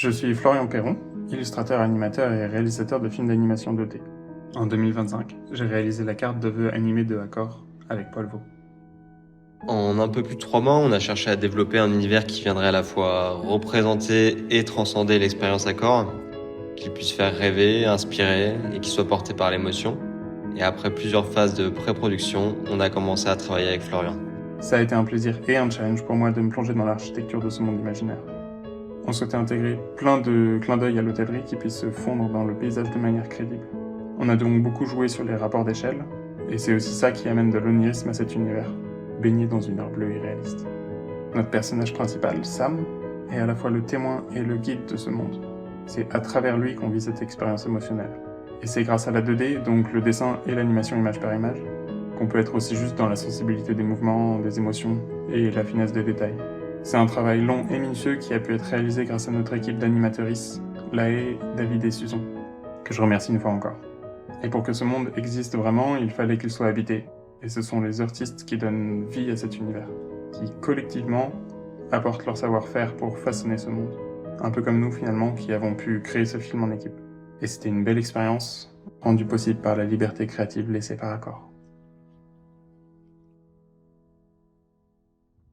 Je suis Florian Perron, illustrateur, animateur et réalisateur de films d'animation 2D. En 2025, j'ai réalisé la carte de vœux animée de Accor avec Paul Vaux. En un peu plus de 3 mois, on a cherché à développer un univers qui viendrait à la fois représenter et transcender l'expérience Accor, qui puisse faire rêver, inspirer et qui soit porté par l'émotion. Et après plusieurs phases de pré-production, on a commencé à travailler avec Florian. Ça a été un plaisir et un challenge pour moi de me plonger dans l'architecture de ce monde imaginaire. On souhaitait intégrer plein de clins d'œil à l'hôtellerie qui puissent se fondre dans le paysage de manière crédible. On a donc beaucoup joué sur les rapports d'échelle, et c'est aussi ça qui amène de l'onirisme à cet univers, baigné dans une heure bleue irréaliste. Notre personnage principal, Sam, est à la fois le témoin et le guide de ce monde. C'est à travers lui qu'on vit cette expérience émotionnelle. Et c'est grâce à la 2D, donc le dessin et l'animation image par image, qu'on peut être aussi juste dans la sensibilité des mouvements, des émotions et la finesse des détails. C'est un travail long et minutieux qui a pu être réalisé grâce à notre équipe d'animatrices, Laë, David et Susan, que je remercie une fois encore. Et pour que ce monde existe vraiment, il fallait qu'il soit habité. Et ce sont les artistes qui donnent vie à cet univers, qui collectivement apportent leur savoir-faire pour façonner ce monde. Un peu comme nous finalement qui avons pu créer ce film en équipe. Et c'était une belle expérience, rendue possible par la liberté créative laissée par Accor.